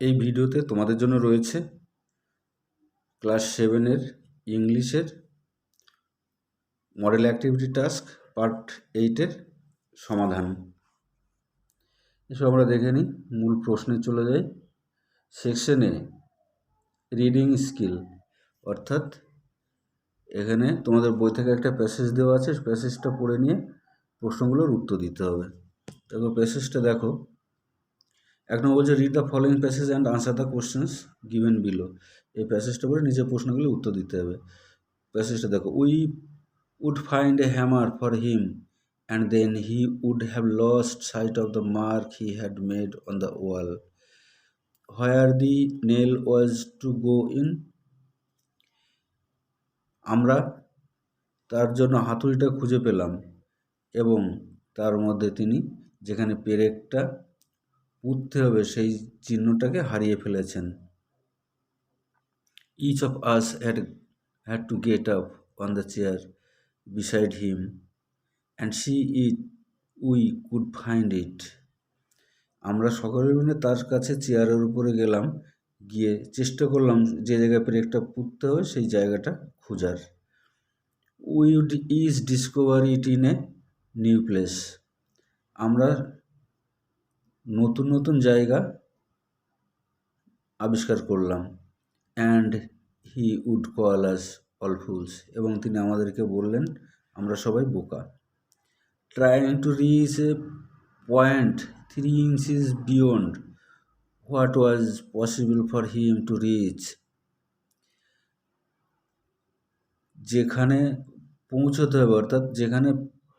এই ভিডিওতে তোমাদের জন্য রয়েছে ক্লাস 7-এর ইংলিশের মডেল অ্যাক্টিভিটি টাস্ক পার্ট 8-এর সমাধান। এসব আমরা দেখে নিই। মূল প্রশ্নে চলে যাই। সেকশনে রিডিং স্কিল, অর্থাৎ এখানে তোমাদের বই থেকে একটা প্যাসেজ দেওয়া আছে, প্যাসেজটা পড়ে নিয়ে প্রশ্নগুলোর উত্তর দিতে হবে। দেখো প্যাসেজটা দেখো। এক নম্বর বলছে read the following passage and answer the questions given below. এই প্যাসেজটা পড়ে নিজের প্রশ্নগুলো উত্তর দিতে হবে। প্যাসেজটা দেখো। We would find a hammer for him and then he would have lost sight of the mark he had made on the wall where the nail was to go in. আমরা তার জন্য হাতুড়িটা খুঁজে পেলাম এবং তার মধ্যে তিনি যেখানে পেরেকটা পুঁততে হবে সেই চিহ্নটাকে হারিয়ে ফেলেছেন। Each of us had to get up on the chair beside him and see if we could find it. আমরা সকলে মিলে তার কাছে চেয়ারের উপরে গেলাম, গিয়ে চেষ্টা করলাম যে জায়গায় পেরেকটা পুঁততে হবে সেই জায়গাটা খোঁজার। We would each discover it in a new place. আমরা নতুন নতুন জায়গা আবিষ্কার করলাম। And he would call us all fools, এবং তিনি আমাদেরকে বললেন আমরা সবাই বোকা। Trying to reach a point 3 inches beyond what was possible for him to reach. যেখানে পৌঁছতে হবে, অর্থাৎ যেখানে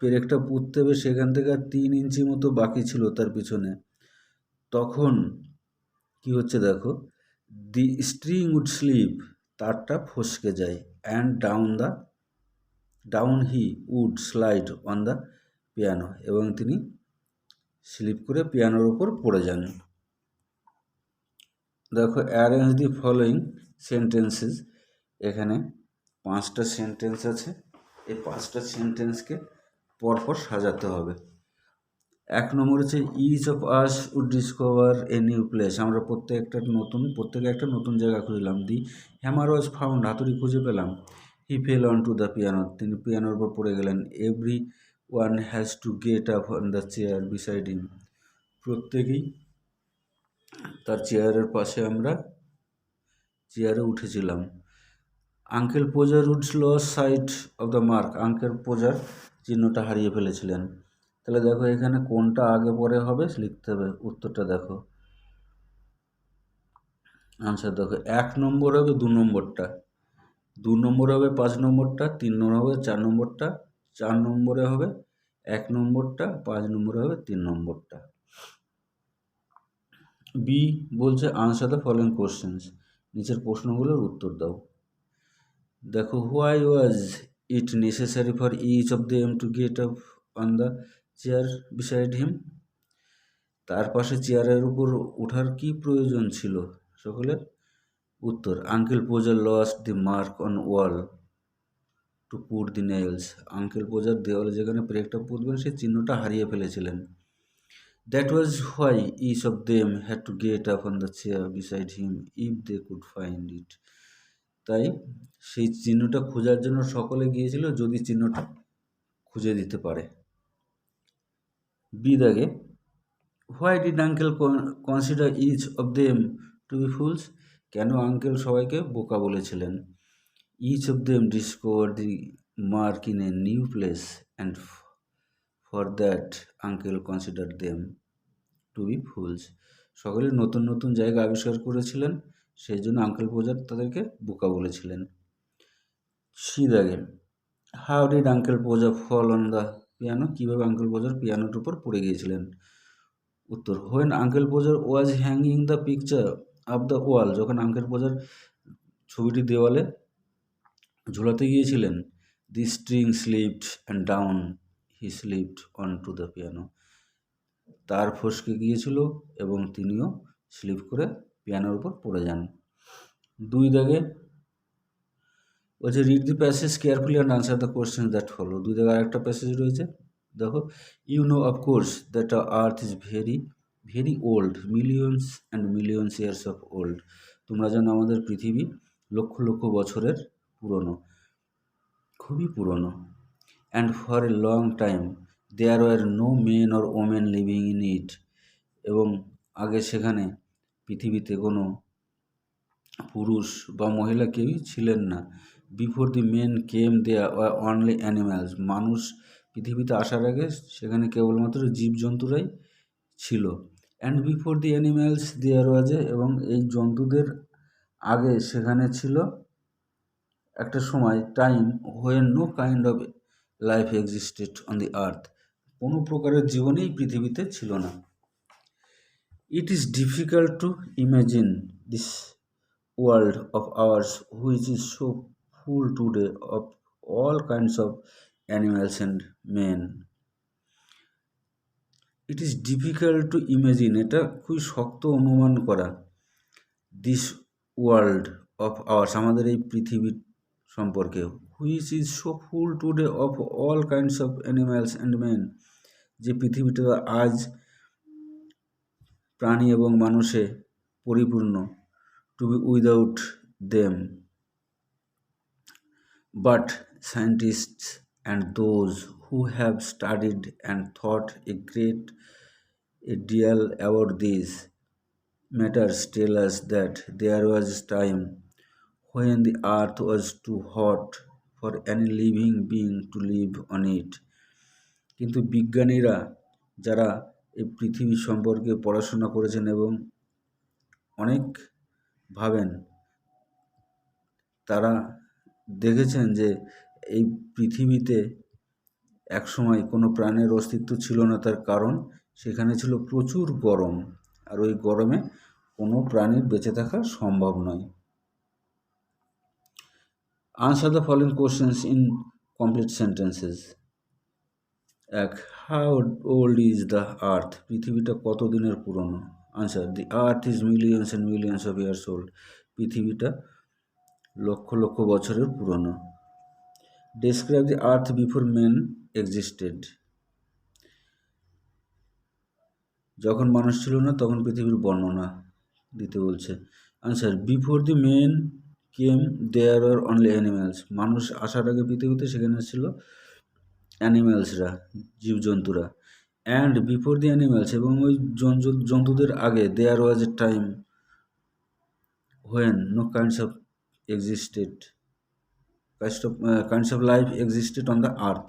পেরেকটা পুঁততে হবে সেখান থেকে আর 3 ইঞ্চি মতো বাকি ছিল তার পিছনে। তখন কি হচ্ছে দেখো, দি স্ট্রিং উড স্লিপ, তারটা ফসকে যায়। And down he would slide on the piano, এবং তিনি স্লিপ করে পিয়ানোর উপর পড়ে যান। দেখো অ্যারেঞ্জ দি ফলোয়িং সেন্টেন্সেস। এখানে 5টা সেন্টেন্স আছে। এই 5টা সেন্টেন্সকে পরপর সাজাতে হবে। 1 নম্বর হচ্ছে each of us would discover a new place. আমরা প্রত্যেকে একটা নতুন জায়গা খুঁজলাম। দি হ্যামার ওয়াজ ফাউন্ড, হাতুড়ি খুঁজে পেলাম। He fell on to the piano, তিনি পিয়ানোর উপর পড়ে গেলেন। Everyone has to get up on the chair beside him, প্রত্যেকেই তার চেয়ারের পাশে আমরা চেয়ারে উঠেছিলাম। Uncle Podger would lose sight of the mark, uncle Podger চিহ্নটা হারিয়ে ফেলেছিলেন। তাহলে দেখো এখানে কোনটা আগে পরে হবে লিখতে হবে। উত্তরটা দেখো, আনসার দেখো। 1 নম্বর হবে 2 নম্বরটা, 2 নম্বর হবে 5 নম্বরটা, 3 নম্বর হবে 4 নম্বরটা, 4 নম্বরে হবে 1 নম্বরটা, 5 নম্বরে হবে 3 নম্বরটা। বি বলছে আনসার দ্য ফলোয়িং কোশ্চেন্স, নিচের প্রশ্নগুলোর উত্তর দাও। দেখো why was it necessary for each of them to get up on the chair beside him. তার পাশে চেয়ারের উপর ওঠার কি প্রয়োজন ছিল সকলের? উত্তর, uncle Podger lost the mark on wall to put the nails. Uncle Podger দেওয়ালে যেখানে পেরেকটা পুঁতবেন সেই চিহ্নটা হারিয়ে ফেলেছিলেন। That was why each of them had to get up on the chair beside him if they could find it. তাই সেই চিহ্নটা খোঁজার জন্য সকলে গিয়েছিল যদি চিহ্নটা খুঁজে দিতে পারে। বি দাগে, why did uncle consider each of them to be fools. কেন আঙ্কেল সবাইকে বোকা বলেছিলেন? Each of them discover the mark in a new place and for that uncle consider them to be fools. সকলে নতুন নতুন জায়গা আবিষ্কার করেছিলেন, সেই জন্য আঙ্কেল পোজার তাদেরকে বোকা বলেছিলেন। সি দাগে, how did uncle Podger fall on the piano. কীভাবে আঙ্কেল পোজার পিয়ানোর উপর পড়ে গিয়েছিলেন? উত্তর, when uncle Podger was hanging the picture up the wall, যখন আঙ্কেল পোজার ছবিটি দেওয়ালে ঝোলাতে গিয়েছিলেন। The string slipped and down he slipped on to the piano, তার ফসকে গিয়েছিল এবং তিনিও স্লিপ করে পিয়ানোর উপর পড়ে যান। 2 দাগে বলছে read the passage carefully and answer the question that follow. 2 দাগে আরেকটা প্যাসেজ রয়েছে। দেখো, you know of course that earth is very very old, millions and millions years of old. তোমরা জানো আমাদের পৃথিবী লক্ষ লক্ষ বছরের পুরনো, খুবই পুরনো। And for a long time there were no men or women living in it. এবং আগে সেখানে পৃথিবীতে কোনো পুরুষ বা মহিলা কেউই ছিলেন না। Before the men came there were only animals. মানুষ পৃথিবীতে আসার আগে সেখানে কেবলমাত্র জীবজন্তুরাই ছিল। And before the animals there was a, এবং এই জন্তুদের আগে সেখানে ছিল একটা সময়, time, when no kind of life existed on the earth. কোনো প্রকারের জীবনই পৃথিবীতে ছিল না। It is difficult to imagine this world of ours which is so full today of all kinds of animals and men. It is difficult to imagine, এটা খুবই শক্ত অনুমান করা, দিস ওয়ার্ল্ড অফ আওয়ার্স, আমাদের এই পৃথিবী সম্পর্কে, which is so full today of all kinds of animals and men, যে পৃথিবীটা আজ প্রাণী এবং মানুষে পরিপূর্ণ, to be without them. But scientists and those who have studied and thought a great deal about these matters tell us that there was a time when the earth was too hot for any living being to live on it. কিন্তু বিজ্ঞানীরা যারা এই পৃথিবী সম্পর্কে পড়াশোনা করেছেন এবং অনেক ভাবেন, তারা দেখেছেন যে এই পৃথিবীতে একসময় কোনো প্রাণের অস্তিত্ব ছিল না। তার কারণ সেখানে ছিল প্রচুর গরম, আর ওই গরমে কোনো প্রাণীর বেঁচে থাকা সম্ভব নয়। Answer the following questions in complete sentences. এক, how old is the earth? পৃথিবীটা কত দিনের পুরনো? Answer, the earth is millions and millions of years old. পৃথিবীটা লক্ষ লক্ষ বছরের পুরনো। Describe the earth before men existed. যখন মানুষ ছিল না তখন পৃথিবীর বর্ণনা দিতে বলছে। Answer, before the men came there are only animals. মানুষ আসার আগে পৃথিবীতে সেখানে ছিল অ্যানিম্যালসরা, জীবজন্তুরা। অ্যান্ড বিফোর দি অ্যানিম্যালস, এবং ওই জন্তুদের আগে, there was a time when no kinds of existed kinds of life existed on the earth.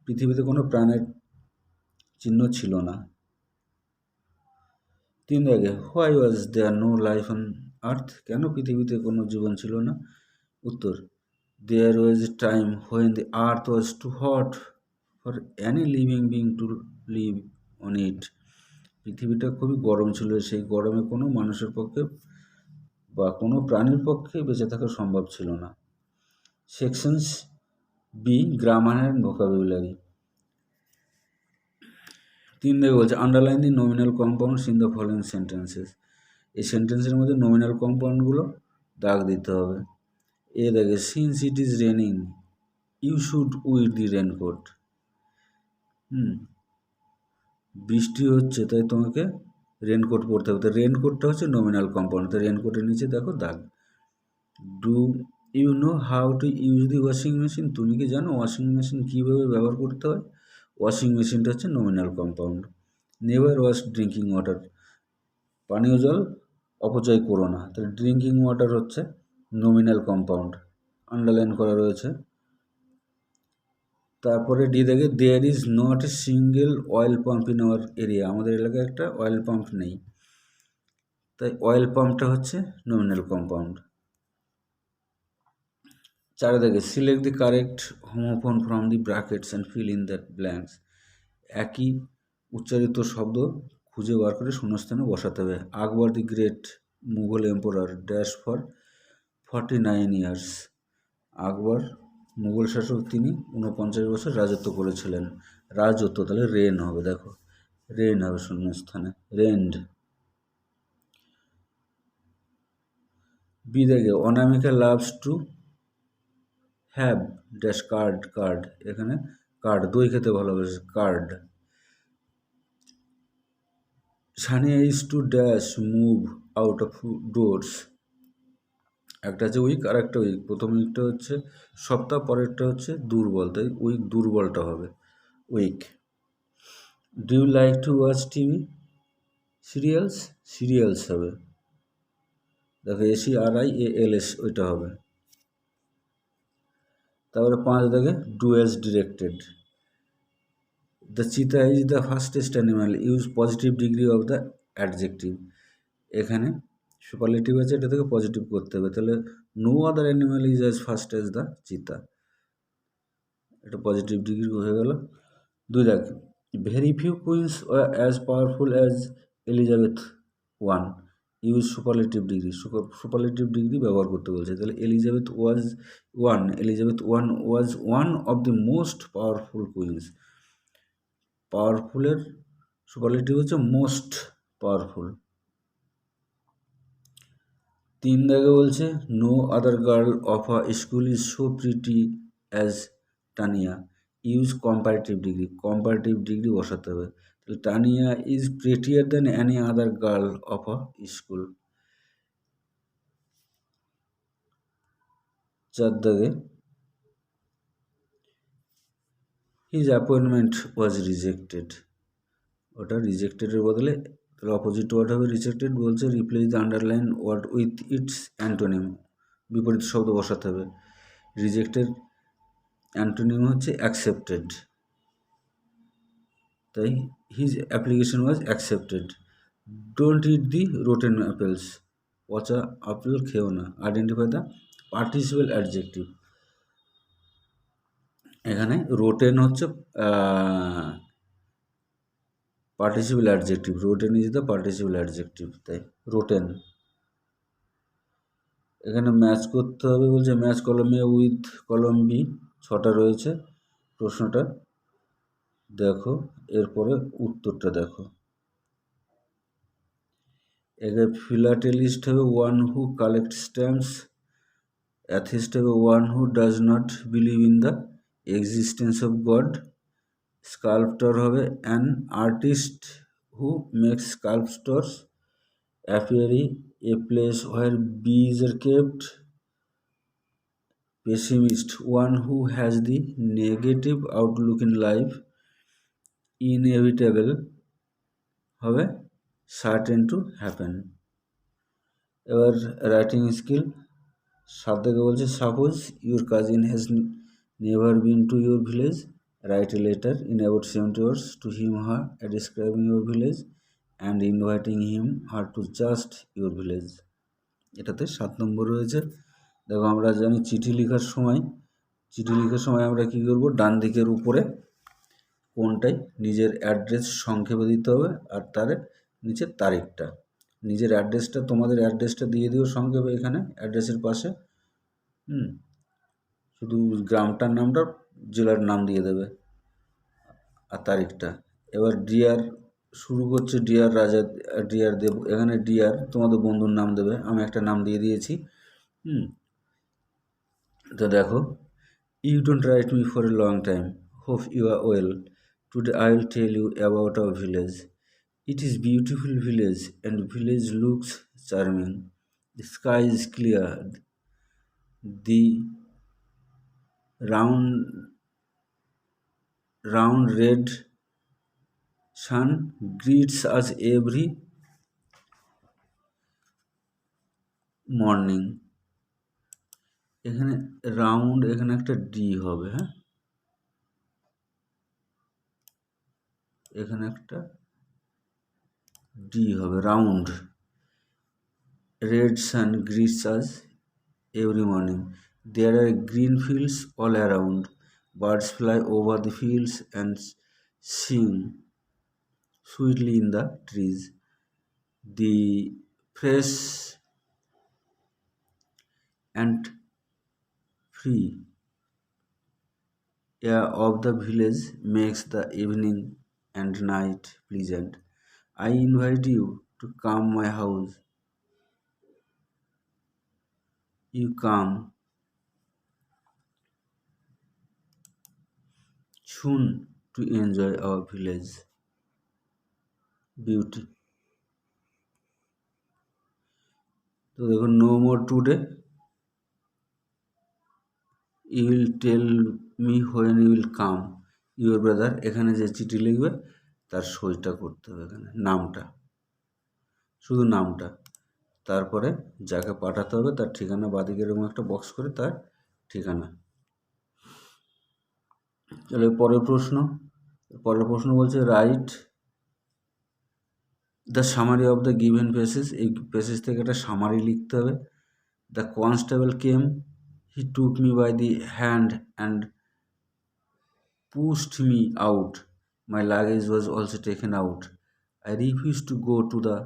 পৃথিবীতে কোনো প্রাণের চিহ্ন ছিল না। 3 দাগে, why was there no life on earth? কেন পৃথিবীতে কোনো জীবন ছিল না? উত্তর, there was a time when the earth was too hot for any living being to live on it. পৃথিবীটা খুবই গরম ছিল, সেই গরমে কোনো মানুষের পক্ষে বা কোনো প্রাণীর পক্ষে বেঁচে থাকা সম্ভব ছিল না। Sections B, grammar and vocabulary. 3 দাগে বলছে, underline the nominal compounds in the following sentences. এই সেন্টেন্সের মধ্যে নমিনাল কম্পাউন্ডগুলো দাগ দিতে হবে। এ দাগে, since it is raining you should with the raincoat. বৃষ্টি হচ্ছে তাই তোমাকে রেনকোট পরতে হবে। তো রেনকোটটা হচ্ছে নমিনাল কম্পাউন্ড, তো রেনকোটের নিচে দেখো দাগ। Do you know how to use the washing machine? তুমি কি জানো ওয়াশিং মেশিন কীভাবে ব্যবহার করতে হয়? ওয়াশিং মেশিনটা হচ্ছে nominal compound. Never wash drinking water, পানীয় জল অপচয় করো না। তাহলে ড্রিঙ্কিং ওয়াটার হচ্ছে নমিনাল কম্পাউন্ড, আন্ডারলাইন করা রয়েছে। তারপরে ডি দেখে, there is not a single oil pump in our area. আমাদের এলাকায় একটা অয়েল পাম্প নেই, তাই অয়েল পাম্পটা হচ্ছে নমিনাল কম্পাউন্ড। 4 দেখে, select the correct homophone from the brackets and fill in that blanks. একই উচ্চারিত শব্দ খুঁজে বার করে শূন্যস্থানে বসাতে হবে। Akbar the great Mughal emperor dash for 49 years. Akbar Mughal শাসক, তিনি 49 বছর রাজত্ব করেছিলেন। রাজত্ব, তাহলে রেন হবে, দেখো রেন হবে শূন্যস্থানে, রেন্ড। বি দেখে, Anamika loves to have dash curd. এখানে কার্ড, দই খেতে ভালোবাসে, curd. Sania is to dash move out of doors. একটা হচ্ছে উইক আর একটা উইক। প্রথম উইকটা হচ্ছে সপ্তাহ, পরেরটা হচ্ছে দুর্বল, তাই উইক দুর্বলটা হবে weak. Do you like to watch TV serials, serials হবে। দেখো SERIALS ওইটা হবে। তারপরে 5 দেখে do as directed. The cheetah is the fastest animal, use positive degree of the adjective. এখানে সুপারলেটিভ আছে, এটা থেকে পজিটিভ করতে হবে, তাহলে no other animal is as fast as the cheetah, এটা পজিটিভ ডিগ্রি হয়ে গেল। 2 দেখ, very few queens as powerful as Elizabeth one, use superlative degree. Superlative degree ব্যবহার করতে বলছে, তাহলে Elizabeth one was one of the most powerful queens. পাওয়ারফুলের superlative হচ্ছে মোস্ট পাওয়ারফুল। 3 দাগে বলছে no other girl of a school is so pretty as Tania, use comparative degree. Comparative degree বসাতে হবে, তাহলে Tania is prettier than any other girl of a school. 4 দাগে his appointment ওয়াজ rejected, ওটা রিজেক্টেডের বদলে তাহলে অপোজিট ওয়ার্ড হবে রিজেক্টেড। বলছে replace the underline word with its antonym, বিপরীত শব্দ বসাতে হবে। রিজেক্টেড অ্যান্টোনিম হচ্ছে অ্যাকসেপ্টেড, তাই his application was accepted. Don't eat the rotten apples, পচা আপেল খেও না। Identify the participle adjective. এখানে রোটেন হচ্ছে participle adjective, rotten is the participle adjective, তাই রোটেন। এখানে ম্যাচ করতে হবে, বলছে ম্যাচ কলম এ উইথ কলম বি, 6টা রয়েছে। প্রশ্নটা দেখো, এরপরে উত্তরটা দেখো। এখানে ফিলাটেলিস্ট হবে one who collect stamps, atheist হবে one who does not believe in the existence of God, sculptor হবে an artist who makes sculptors, apiary a place where bees are kept, pessimist one who has the negative outlook in life, inevitable হবে certain to happen। এবার writing skill 7 থেকে বলছে suppose your cousin has never been to your village, write a letter in about 70 words to him her describing your village and inviting him her to just your village। এটাতে 7 নম্বর রয়েছে। দেখো আমরা জানি চিঠি লেখার সময় আমরা কি করব, ডান দিকের উপরে কোনটায় নিজের অ্যাড্রেস সংক্ষেপে দিতে হবে, আর তার নিচে তারিখটা। নিজের অ্যাড্রেসটা, তোমাদের অ্যাড্রেসটা দিয়ে দিও সংক্ষেপে এখানে অ্যাড্রেসের পাশে, শুধু গ্রামটার নামটা, জেলার নাম দিয়ে দেবে আর তারিখটা। এবার ডিয়ার শুরু করছে, ডিয়ার রাজা, ডিয়ার দেব, এখানে ডিয়ার তোমাদের বন্ধুর নাম দেবে, আমি একটা নাম দিয়ে দিয়েছি। তো দেখো, you don't write me for a long time, hope you are well, today I will tell you about our village, it is beautiful village and village looks charming, the sky is clear, the round red sun greets us every morning। এখানে round, এখানে একটা D হবে, হ্যাঁ, এখানে একটা D হবে, round. red sun greets us every morning, there are green fields all around, birds fly over the fields and sing sweetly in the trees, the fresh and free air of the village makes the evening and night pleasant, I invite you to come my house, you come soon to enjoy our village beauty। তো দেখুন no more today, you will tell me when you will come your brother. এখানে যে চিঠি লিখবে তার সইটা করতে হবে, এখানে নামটা, শুধু নামটা, তারপরে যাকে পাঠাতে হবে তার ঠিকানা, বাদিকে এরকম একটা বক্স করে তার ঠিকানা। তাহলে পরের প্রশ্ন বলছে write the summary of the given passage. এই প্যাসেজ থেকে একটা সামারি লিখতে হবে। The constable came, he took me by the hand and pushed me out. My luggage was also taken out. I refused to go to the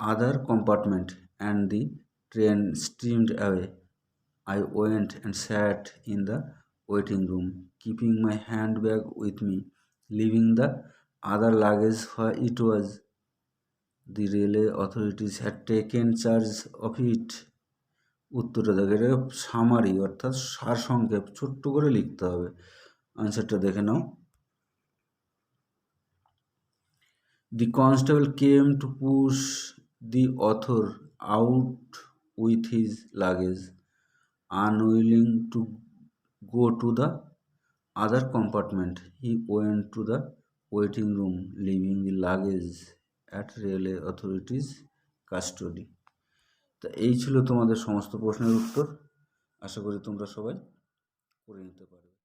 other compartment and the train steamed away. I went and sat in the waiting room, keeping my handbag with me, leaving the other luggage where it was. The railway authorities had taken charge of it. উত্তরটা দেখে, এটা summary অর্থাৎ সারসংক্ষেপ ছোট্ট করে লিখতে হবে। আনসারটা দেখে নাও। The constable came to push the author out with his luggage. Unwilling to go to the other compartment, he went to the waiting room, leaving the luggage at railway authorities' custody. তা এই ছিল তোমাদের সমস্ত প্রশ্নের উত্তর। আশা করি তোমরা সবাই করে নিতে পারবে।